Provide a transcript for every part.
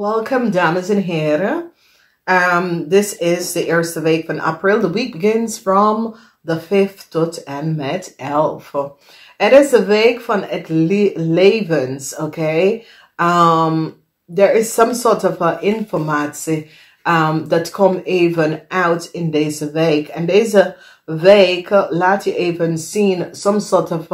Welcome, dames en heren. This is de eerste week van april. The week begins from the 5th tot en met 11. Het is de week van het levens, okay? There is some sort of informatie dat komt even out in deze week. En deze week laat je even zien some sort of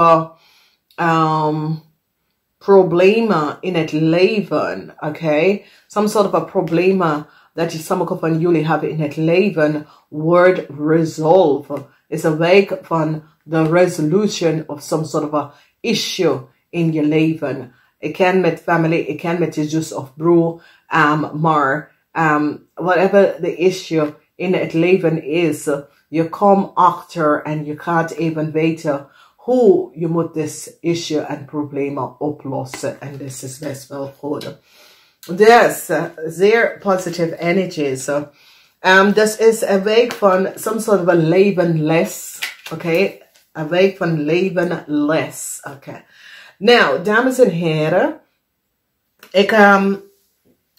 problemen in het leven, okay? Some sort of a problemen dat sommigen van jullie hebben in het leven word resolved. It's a week van the resolution of some sort of a issue in je leven. Ik ken met family, ik ken met je zus of broer, maar whatever the issue in het leven is, je komt achter en je gaat even weten hoe je moet this issue en problemen oplossen. En dit is best wel goed. Dus, zeer positive energies. This is een week van some sort of a levenles. Okay? Een week van levenles. Okay. Nou, dames en heren. Ik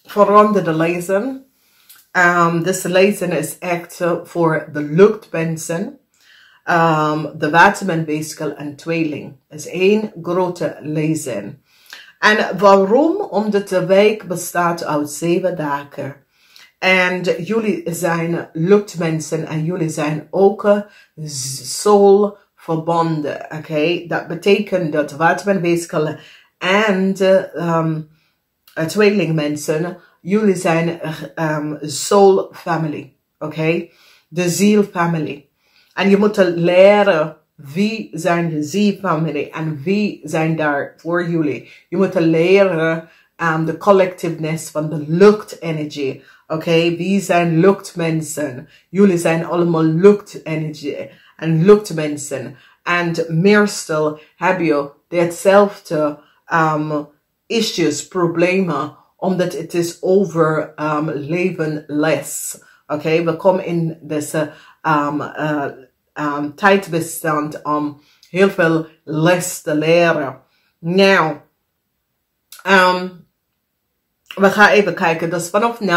verander de lezing. Deze lezing is echt voor de luchtmensen. De Waterman Weegschaal en Tweeling is één grote lezing. En waarom? Omdat de week bestaat uit 7 dagen. En jullie zijn luchtmensen en jullie zijn ook soul verbonden. Okay? Dat betekent dat Waterman Weegschaal en tweelingmensen, jullie zijn soul family. Okay? De ziel family. En je moet leren wie zijn de zielfamilie en wie zijn daar voor jullie. Je moet leren de collectiveness van de luchtenergie. Okay? Wie zijn luchtmensen? Jullie zijn allemaal luchtenergie en luchtmensen. En meestal heb je hetzelfde issues, problemen, omdat het is over levenles. Okay? We komen in deze tijdbestand om heel veel les te leren. Nou, we gaan even kijken. Dus vanaf nu,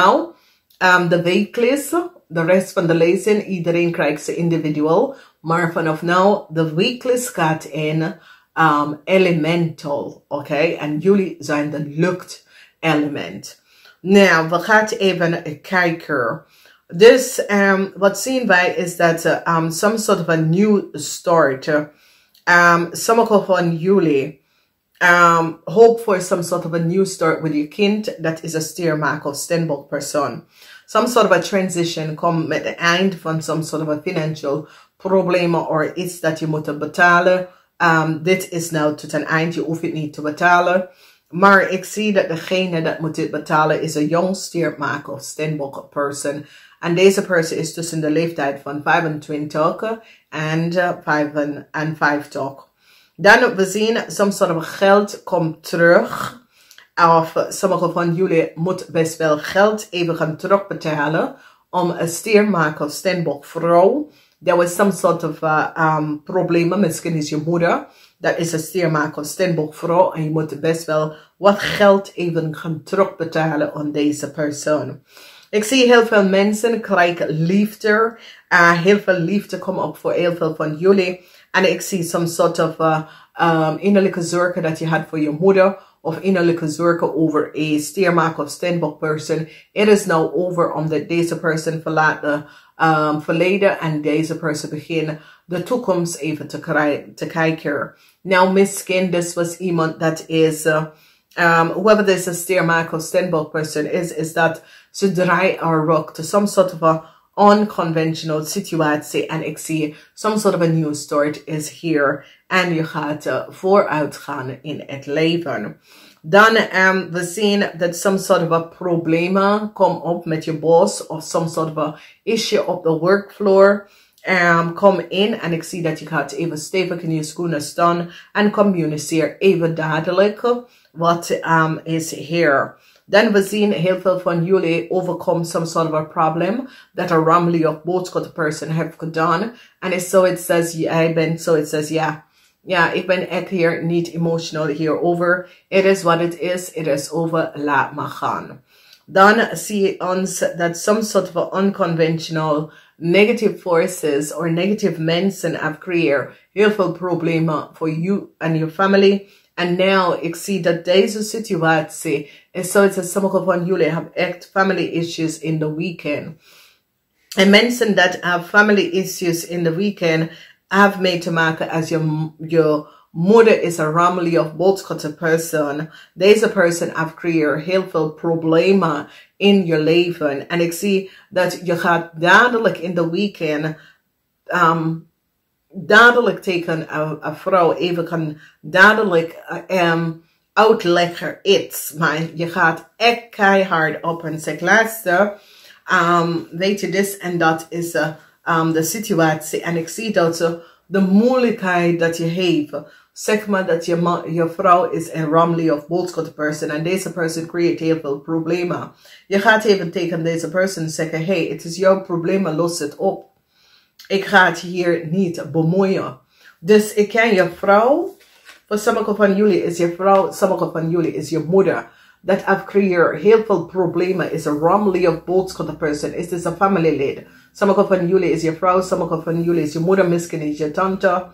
de wekelijkse, de rest van de lezing, iedereen krijgt ze individueel. Maar vanaf nu, de wekelijkse gaat in elemental, oké? En jullie zijn de luchtelement. Nou, we gaan even kijken. Dus wat zien wij is dat some sort of a new start. Sommigen van jullie hope for some sort of a new start with your kind. Dat is een stiermaker of steenbok persoon. Some sort of a transition komt met het eind van some sort of a financial problemen of iets dat je moet betalen. Dit is nou tot een eind, je hoeft het niet te betalen. Maar ik zie dat degene dat moet dit betalen is een jong stiermaker of steenbok person. En deze persoon is tussen de leeftijd van 25 en 55. Dan we zien, some sort of geld komt terug. Of sommige van jullie moet best wel geld even gaan terugbetalen. Om een stiermaker of steenbok vrouw. There was some sort of problemen. Misschien is je moeder. Dat is een stiermaker of steenbok vrouw. En je moet best wel wat geld even gaan terugbetalen aan deze persoon. Ik zie heel veel mensen krijgen liefde. Heel veel liefde komt op voor heel veel van jullie. En ik zie some sort of innerlijke zorgen dat je had voor je moeder. Of innerlijke zorgen over een stiermaker of steenbok person. Het is nou over omdat deze persoon verlaat de verleden. En deze persoon begint de toekomst even te kijken. Nou, misschien this was iemand dat is... whoever this is stiermaker of steenbok person is dat ze draait haar rug to some sort of a unconventional situatie. En ik zie some sort of a new start is here. En je gaat vooruit gaan in het leven. Dan we zien dat some sort of a problemen komt op met je boss. Of some sort of a issue op de workfloor. Kom in en ik zie dat je gaat even stevig in je schoenen staan. En communiceer even dadelijk wat is hier. Dan we zien heel veel van jullie overkomt some sort of a problem that a ramly of boodschap person have gedaan. En so it says, jij bent, so it says, ja. Ja, ik ben echt hier niet emotional hierover. It is what it is over, laat maar gaan. dan zie je ons dat some sort of unconventional negative forces or negative mensen have creëerd heel veel problemen voor you and your family. En nou, ik zie dat deze situatie is zoiets dat sommige van jullie hebben echt family issues in the weekend. En mensen dat have family issues in the weekend have mee te maken als je moeder is een rammely of boodschappen person. Deze person have creëerd heel veel problemen in je leven. En ik zie dat je gaat dadelijk in de weekend dadelijk tegen een vrouw even kan dadelijk uitleggen iets. Maar je gaat echt keihard op en zegt, luister, weet je, dit en dat is de situatie. En ik zie dat de moeilijkheid dat je heeft. Zeg maar dat je vrouw is een rammely of boodschap person. En deze person creëert heel veel problemen. Je gaat even tegen deze person zeggen, hey, het is jouw probleem, los het op. Ik ga het hier niet bemoeien. Dus ik ken je vrouw. Voor sommige van jullie is je vrouw, sommige van jullie is je moeder. Dat have creëerd heel veel problemen. Is een rammely of boodschap person. Is this een familielid? Sommige van jullie is je vrouw, sommige van jullie is je moeder, misschien is je tante.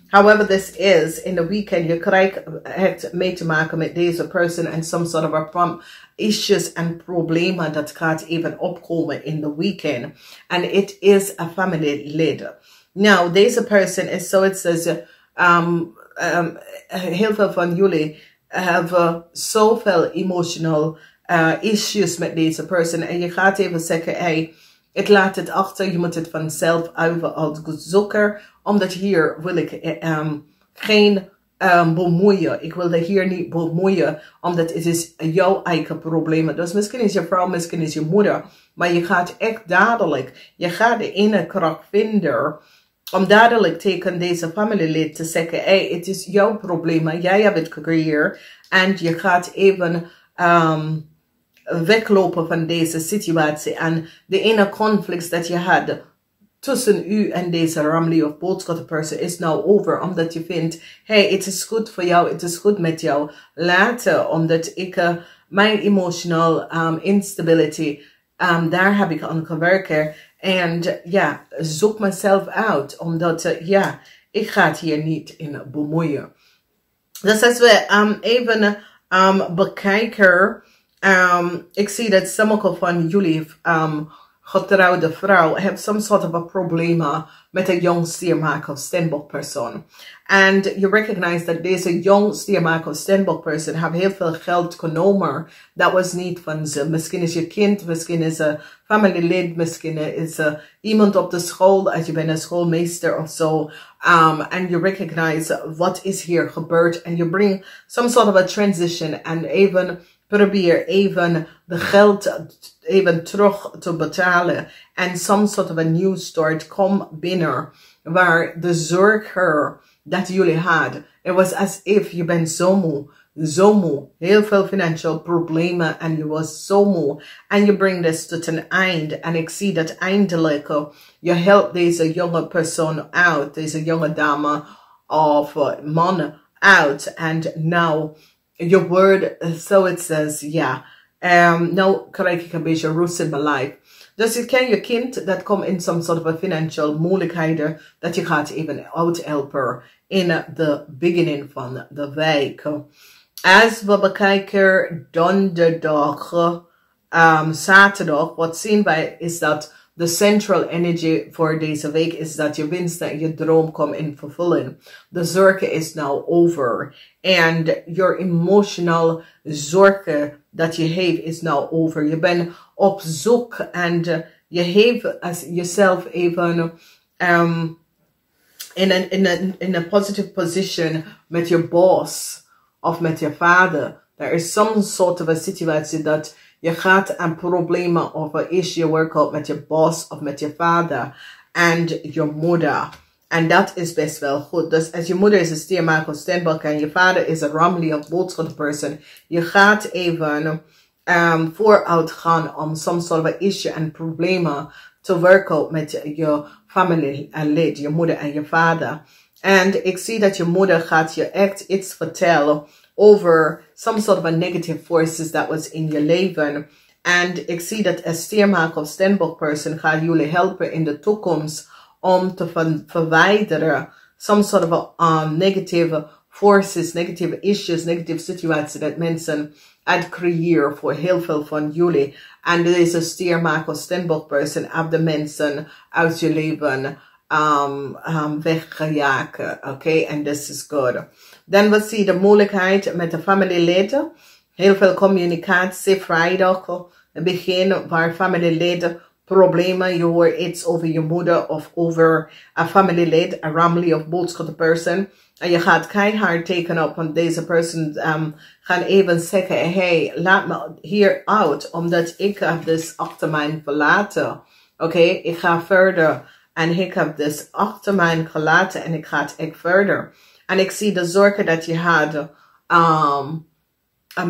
However this is, in the weekend, je krijgt het mee te maken met deze person en some sort of issues en problemen dat gaat even opkomen in the weekend. And it is a family lid. Now, deze person is zoiets als, heel veel van jullie hebben zoveel emotional issues met deze person. En je gaat even zeggen, hey, ik laat het achter, je moet het vanzelf even uitzoeken. Omdat hier wil ik geen bemoeien. Ik wil hier niet bemoeien. Omdat het is jouw eigen probleem. Dus misschien is je vrouw, misschien is je moeder. Maar je gaat echt dadelijk. Je gaat de ene kracht vinden. Om dadelijk tegen deze familielid te zeggen. Hey, het is jouw probleem. Jij hebt het gecreëerd. En je gaat even weglopen van deze situatie. En de ene conflict dat je had tussen u en deze rammely of boodschap person is nou over. Omdat je vindt, hey, het is goed voor jou, het is goed met jou. Later, omdat ik mijn emotional instability, daar heb ik aan gewerkt. En ja, zoek mezelf uit. Omdat, ik ga het hier niet in bemoeien. Dus als we even bekijken, ik zie dat sommige van jullie getrouwde vrouw heeft some sort of a problemen met een jong stiermaker of steenbok persoon. And you recognize that deze jong stiermaker of steenbok persoon heeft heel veel geld genomen. Dat was niet van ze. Misschien is je kind, misschien is een familielid, misschien is iemand op de school, als je bent een schoolmeester of zo. And you recognize wat is hier gebeurd. And you bring some sort of a transition and even probeer even de geld even terug te betalen. En some sort of a new start kom binnen. Waar de zorger dat jullie hadden. Het was as if je bent zo moe. Heel veel financial problemen. En je was zo moe. En je brengt this tot een eind. En ik zie dat eindelijk je helpt deze jonge persoon uit. Deze jonge dame of man uit. En nou, je wordt, so it says, nou krijg ik een beetje rust in mijn life. Dus je ken je kind dat komt in some sort of a financial moeilijkheden. Dat je gaat even uithelpen in de beginning van de week. Als we bekijken donderdag, zaterdag, wat zien wij is dat de central energy voor deze week is dat je winst en je droom komt in vervulling. De zorgen is nou over. En your emotional zorgen dat je heeft is nou over. Je bent op zoek en je heeft als jezelf even in een positive position met je boss of met je vader. Er is some sort of a situatie dat je gaat aan problemen of een issue workout met je boss of met je vader en je moeder. En dat is best wel goed. Dus als je moeder is een stiermaker of steenbok en je vader is een rammely of boodschap person, je gaat even vooruit gaan om some sort of issue en problemen te workout met je family en lid, je moeder en je vader. En ik zie dat je moeder gaat je echt iets vertellen over some sort of a negative forces that was in your leven. En ik zie dat een stiermaker of stenbokperson gaat jullie helpen in de toekomst om te verwijderen some sort of negative forces, negative issues, negative situaties dat mensen uit creëren voor heel veel van jullie. En deze stiermaker of stenbokperson heeft de mensen uit je leven weggejagen. Oké, en this is good. Dan we zien de moeilijkheid met de familieleden. Heel veel communicatie, vrijdag, het begin waar familieleden problemen, je hoort iets over je moeder of over een familielid, een family of boodschap person. En je gaat keihard tekenen op, want deze person gaan even zeggen, hey, laat me hier uit, omdat ik heb dus achter mij verlaten. Oké, ik ga verder. En ik heb dus achter mij gelaten en ik ga echt verder. En ik zie de zorgen dat je had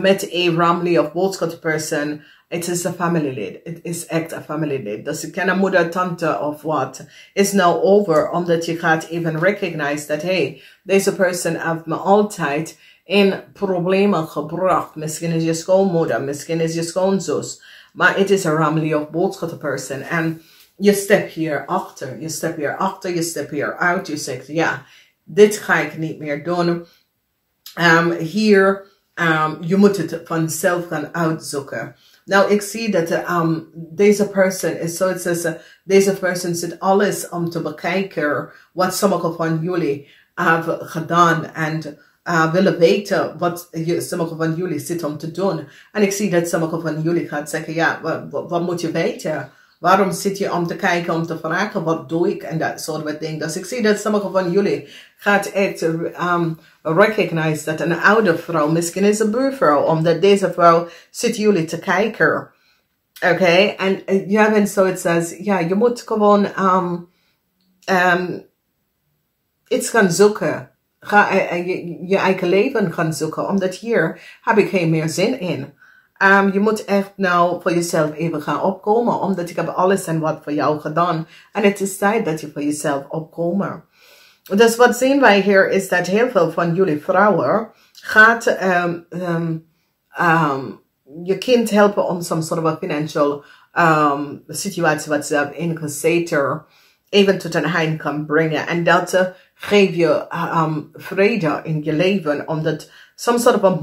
met een family of boodschap person. Het is een familielid. Het is echt een familielid. Dus je kan een moeder, tante of wat. Is nou over. Omdat je gaat even recognize dat, hey, deze person heeft me altijd in problemen gebracht. Misschien is je schoonmoeder. Misschien is je schoonzus. Maar het is een family of boodschap person. En je step hier achter. Je step hier achter. Je step hier uit. Je zegt, ja, dit ga ik niet meer doen. Hier, je moet het vanzelf gaan uitzoeken. Nou, ik zie dat deze person is zo, deze person zit alles om te bekijken wat sommige van jullie hebben gedaan en willen weten wat sommige van jullie zitten om te doen. En ik zie dat sommige van jullie gaat zeggen, ja, wat moet je weten? Waarom zit je om te kijken, om te vragen, wat doe ik? En dat soort van dingen. Dus ik zie dat sommige van jullie gaat echt recognize dat een oude vrouw, misschien is een buurvrouw, omdat deze vrouw zit jullie te kijken. Oké, en jij bent zoiets als, ja, je moet gewoon iets gaan zoeken. Ga je eigen leven gaan zoeken, omdat hier heb ik geen meer zin in. Je moet echt nou voor jezelf even gaan opkomen, omdat ik heb alles en wat voor jou gedaan. En het is tijd dat je voor jezelf opkomt. Dus wat zien wij hier is dat heel veel van jullie vrouwen gaat je kind helpen om some sort of a financial situatie wat ze hebben ingezeten even tot een eind kan brengen. En dat geeft je vrede in je leven, omdat some sort of a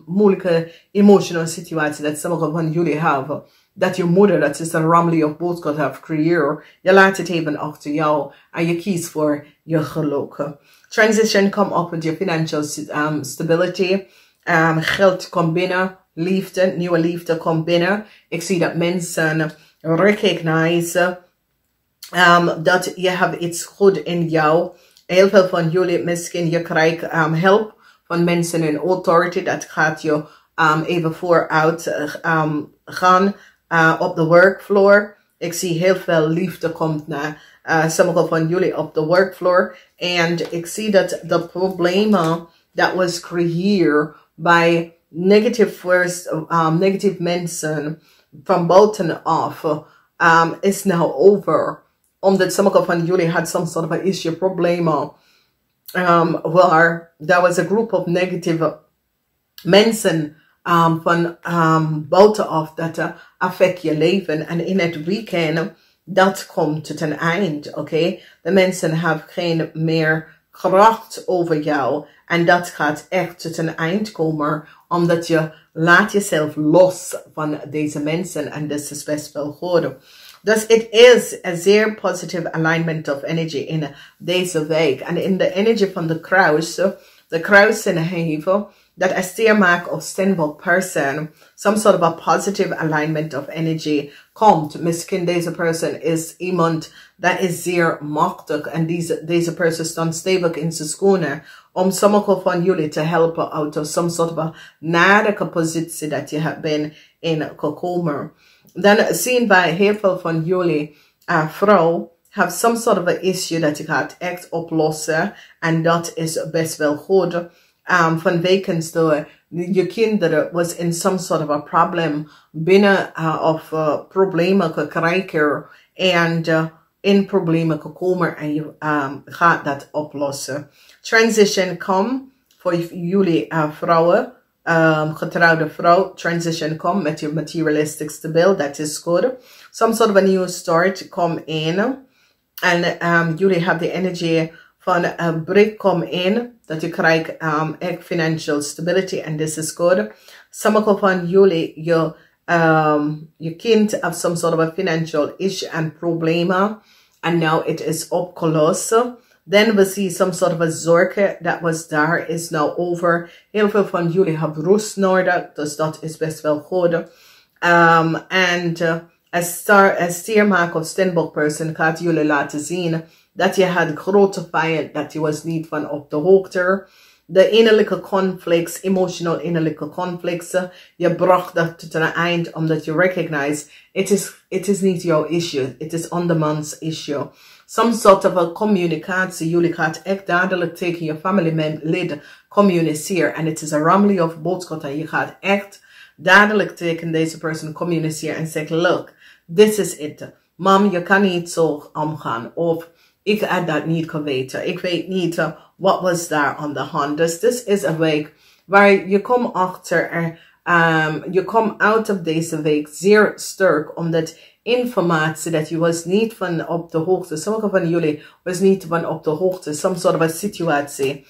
moeilijke emotional situatie dat sommige van jullie hebben. Dat je moeder, dat is een family of boodschap heeft gecreëerd. Je laat het even achter jou en je kiest voor je geluk. Transition komt op met je financial stability. Geld komt binnen. Liefde, nieuwe liefde komt binnen. Ik zie dat mensen recognize dat je hebt iets goed in jou. Heel veel van jullie misschien je krijgt hulp van mensen in authority. Dat gaat je even vooruit gaan op de workfloor. Ik zie heel veel liefde komt naar sommige van jullie op de workfloor. En ik zie dat de problemen dat was creëerd bij negative mensen van buitenaf is now over. Omdat sommige van jullie had some sort of an issue, problemen. Waar there was a group of negative mensen van buitenaf dat affect je leven. En in het weekend, dat komt tot een eind, oké? De mensen hebben geen meer kracht over jou. En dat gaat echt tot een eind komen, omdat je laat jezelf los van deze mensen. En dat is best wel goed. Dus het is een zeer positive alignment of energy in deze week. En in de energy van de kruis in heven, dat een stiermaker of stenbok person, some sort of a positive alignment of energy komt. Misschien deze person is iemand dat is zeer machtig en deze person staat stevig in zijn schoenen om sommige van jullie te helpen uit of some sort of a nadige positie dat je bent in gekomen. Dan zien wij heel veel van jullie vrouw have some sort of a issue dat je gaat echt oplossen en dat is best wel goed. Vanwege je kinderen was in some sort of a problem binnen of problemen gekregen en in problemen gekomen en je gaat dat oplossen. Transition komt voor jullie vrouwen getrouwde vrouw, transition komt met je materialistic stabiel, dat is goed. Some sort of a new start come in. En jullie hebben de energie van een break come in, dat je krijgt echt financial stability en this is good. Sommige van jullie, je kind heeft some sort of a financial issue en problemen. And now it is opgelost. Then we see some sort of a zorgen that was there is now over. Heel veel van jullie hebben rust nodig, dus dat is best wel goed. Als stiermaker of stenbock person gaat jullie laten zien dat je had grote vijand, dat je was niet van op de hoogte. De innerlijke conflicts, emotional innerlijke conflicts, je bracht dat tot een eind omdat je recognize it is niet jouw issue, it is andermans issue. Some sort of a communicatie, jullie gaat echt dadelijk tegen je familielid communiceren en het is een rammeling of boodschap en je gaat echt dadelijk tegen deze persoon communiceren en zeggen, look, this is it. Mam, je kan niet zo omgaan of ik had dat niet geweten. Ik weet niet wat was daar aan de hand. Dus this is een week waar je komt achter, je komt out of deze week zeer sterk, omdat informatie dat je was niet van op de hoogte. Sommige van jullie was niet van op de hoogte. Some sort of a situatie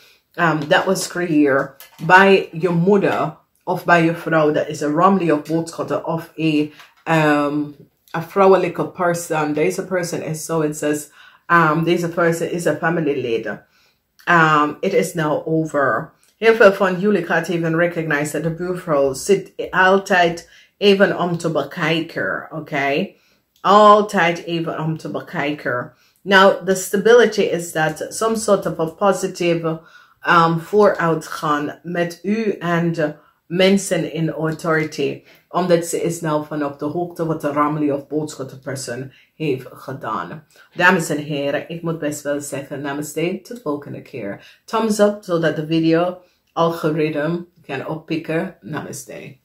that was creëerd bij je moeder of bij je vrouw. Dat is een rammeling of boodschappen of een vrouwelijke persoon. Deze persoon is so it says. Deze person is een familielid. It is now over. Heel veel van jullie gaat even recognize dat de buurvrouw zit altijd even om te bekijken. Oké? Altijd even om te bekijken. Now, the stability is that some sort of a positive vooruitgang met u en de mensen in authority. Omdat ze is nou van op de hoogte wat de rammeling of boodschapperson heeft gedaan. Dames en heren, ik moet best wel zeggen namaste, tot de volgende keer. Thumbs up, zodat de video algoritme kan oppikken. Namaste.